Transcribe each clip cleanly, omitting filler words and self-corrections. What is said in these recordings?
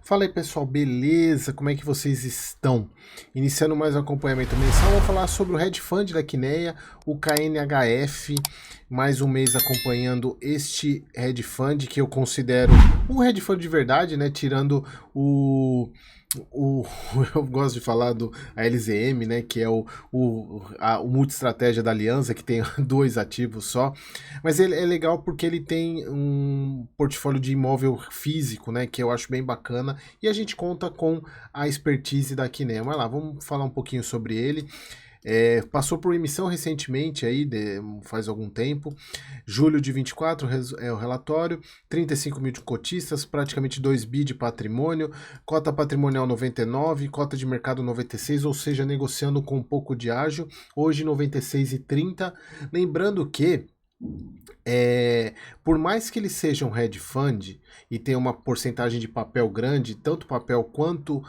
Fala aí pessoal, beleza? Como é que vocês estão? Iniciando mais um acompanhamento mensal, vou falar sobre o hedge fund da Quineia, o KNHF, mais um mês acompanhando este hedge fund que eu considero um hedge fund de verdade, né? Tirando o eu gosto de falar do a LZM, né? Que é o multi-estratégia da Aliança, que tem dois ativos só. Mas ele é legal porque ele tem um portfólio de imóvel físico, né? Que eu acho bem bacana. E a gente conta com a expertise da Quineia. Mas lá, vamos falar um pouquinho sobre ele. Passou por emissão recentemente, faz algum tempo. Julho de 24 é o relatório. 35 mil de cotistas, praticamente 2 bi de patrimônio. Cota patrimonial 99, cota de mercado 96, ou seja, negociando com um pouco de ágio. Hoje 96,30. Lembrando que por mais que ele seja um hedge fund e tenha uma porcentagem de papel grande, tanto papel quanto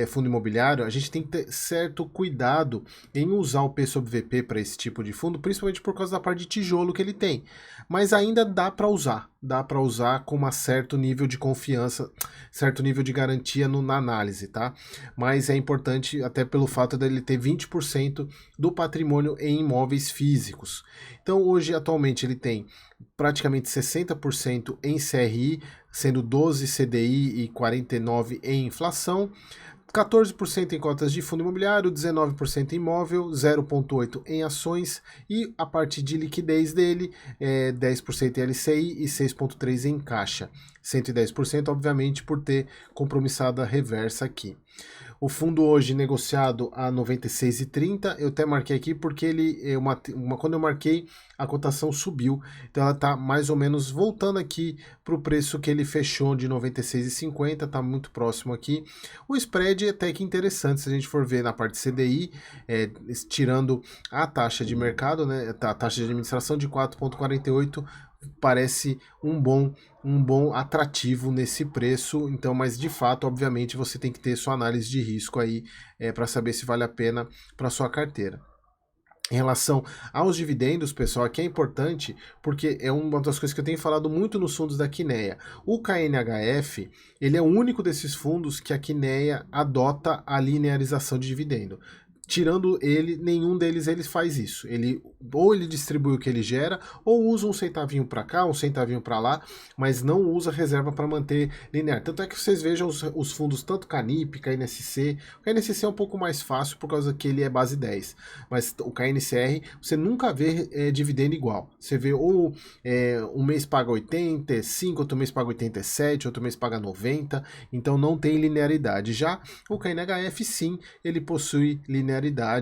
fundo imobiliário, a gente tem que ter certo cuidado em usar o P sobre VP para esse tipo de fundo, principalmente por causa da parte de tijolo que ele tem. Mas ainda dá para usar com um certo nível de confiança, certo nível de garantia na análise, tá? Mas é importante até pelo fato dele ter 20% do patrimônio em imóveis físicos. Então hoje, atualmente, ele tem praticamente 60% em CRI, sendo 12 CDI e 49 em inflação, 14% em cotas de fundo imobiliário, 19% em imóvel, 0,8% em ações e a parte de liquidez dele é 10% em LCI e 6,3% em caixa. 110%, obviamente, por ter compromissada reversa aqui. O fundo hoje negociado a 96,30, eu até marquei aqui porque quando eu marquei a cotação subiu, então ela está mais ou menos voltando aqui para o preço que ele fechou de 96,50, está muito próximo aqui. O spread é até que interessante se a gente for ver na parte CDI, tirando a taxa de mercado, né, a taxa de administração de 4,48, parece um bom atrativo nesse preço. Então, mas de fato, obviamente, você tem que ter sua análise de risco aí para saber se vale a pena para sua carteira. Em relação aos dividendos, pessoal, aqui é importante porque é uma das coisas que eu tenho falado muito nos fundos da Quineia. O KNHF, ele é o único desses fundos que a Quineia adota a linearização de dividendo. Tirando ele, nenhum deles ele faz isso. Ou ele distribui o que ele gera, ou usa um centavinho para cá, um centavinho para lá, mas não usa reserva para manter linear. Tanto é que vocês vejam os fundos, tanto Canip, KNSC. O KNSC é um pouco mais fácil por causa que ele é base 10, mas o KNCR você nunca vê dividendo igual. Você vê ou um mês paga 85, outro mês paga 87, outro mês paga 90, então não tem linearidade. Já o KNHF sim, ele possui linearidade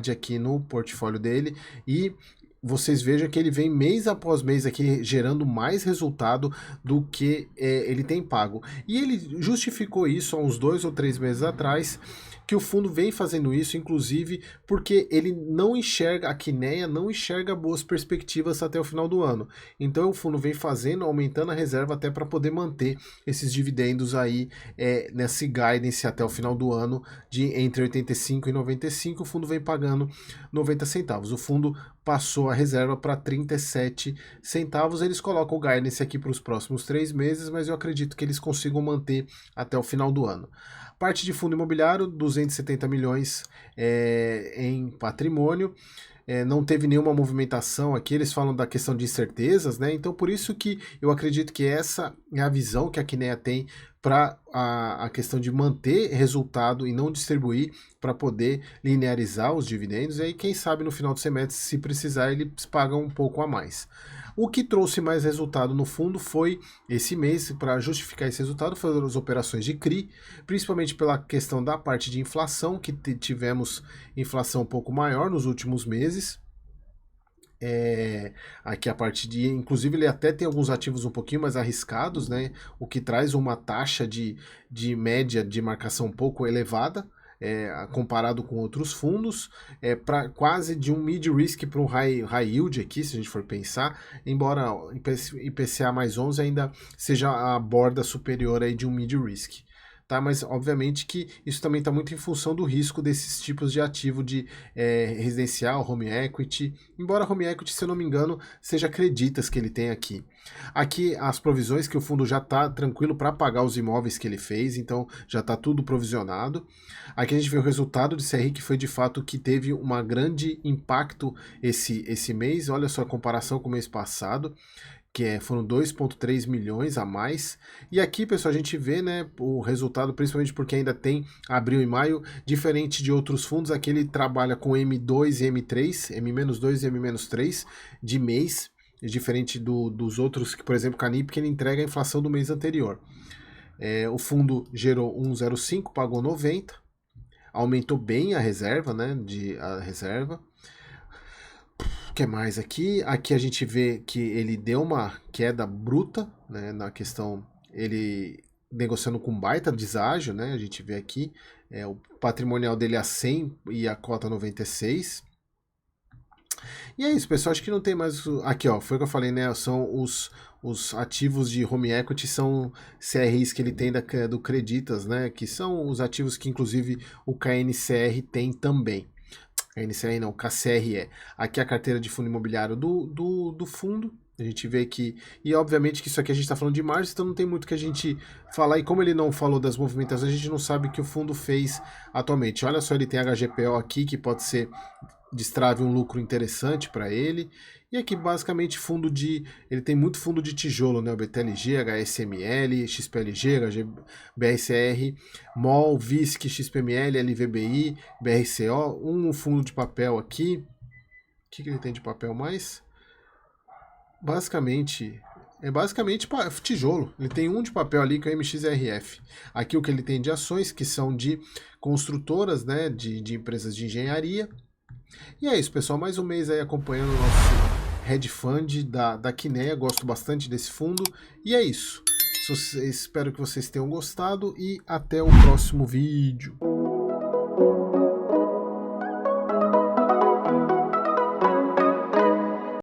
aqui no portfólio dele e vocês vejam que ele vem mês após mês aqui gerando mais resultado do que ele tem pago. E ele justificou isso há uns 2 ou 3 meses atrás, que o fundo vem fazendo isso, inclusive porque ele não enxerga, a Quineia não enxerga boas perspectivas até o final do ano. Então o fundo vem fazendo, aumentando a reserva até para poder manter esses dividendos aí nesse guidance até o final do ano de entre 85 e 95, o fundo vem pagando 90 centavos. O fundo passou a reserva para 37 centavos. Eles colocam o guidance aqui para os próximos 3 meses, mas eu acredito que eles consigam manter até o final do ano. Parte de fundo imobiliário, 270 milhões em patrimônio. Não teve nenhuma movimentação aqui, eles falam da questão de incertezas, né? Então por isso que eu acredito que essa é a visão que a Quineia tem para a questão de manter resultado e não distribuir para poder linearizar os dividendos. E aí, quem sabe no final do semestre, se precisar, eles pagam um pouco a mais. O que trouxe mais resultado no fundo foi esse mês, para justificar esse resultado, foram as operações de CRI, principalmente pela questão da parte de inflação, que tivemos inflação um pouco maior nos últimos meses. Aqui a parte de, inclusive ele até tem alguns ativos um pouquinho mais arriscados, né? O que traz uma taxa de média de marcação um pouco elevada, comparado com outros fundos, para quase de um mid-risk para um high yield aqui, se a gente for pensar, embora IPCA mais 11 ainda seja a borda superior aí de um mid-risk. tá? Mas obviamente que isso também está muito em função do risco desses tipos de ativo de residencial, home equity, embora home equity, se eu não me engano, seja creditas que ele tem aqui. Aqui as provisões que o fundo já está tranquilo para pagar os imóveis que ele fez, então já está tudo provisionado. Aqui a gente vê o resultado de CRI, que foi de fato que teve um grande impacto esse mês. Olha só a comparação com o mês passado, que foram 2,3 milhões a mais. E aqui, pessoal, a gente vê, né, o resultado, principalmente porque ainda tem abril e maio, diferente de outros fundos, aqui ele trabalha com M2 e M3, M-2 e M-3 de mês, diferente dos outros, que, por exemplo, Canip, que ele entrega a inflação do mês anterior. O fundo gerou 1,05, pagou 90, aumentou bem a reserva, né, a reserva. O que mais aqui? Aqui a gente vê que ele deu uma queda bruta, né, na questão, ele negociando com baita deságio, né, a gente vê aqui, o patrimonial dele a 100 e a cota 96. E é isso, pessoal, acho que não tem mais... Aqui, ó, foi o que eu falei, né, são os ativos de home equity, são CRIs que ele tem do Creditas, né, que são os ativos que inclusive o KNCR tem também. KNCR não, KCRE. Aqui é a carteira de fundo imobiliário do fundo. A gente vê que... E obviamente que isso aqui a gente está falando de março, então não tem muito que a gente falar. E como ele não falou das movimentações, a gente não sabe o que o fundo fez atualmente. Olha só, ele tem HGPO aqui, que pode ser... destrave um lucro interessante para ele. E aqui basicamente fundo de... Ele tem muito fundo de tijolo, né? O BTLG, HSML, XPLG, BRCR, MOL, VISC, XPML, LVBI, BRCO, um fundo de papel aqui. O que ele tem de papel mais? Basicamente... É basicamente tijolo. Ele tem um de papel ali que é o MXRF. Aqui o que ele tem de ações, que são de construtoras, né? De empresas de engenharia. E é isso, pessoal. Mais um mês aí acompanhando o nosso hedge fund da Kinea. Gosto bastante desse fundo. E é isso. Espero que vocês tenham gostado e até o próximo vídeo.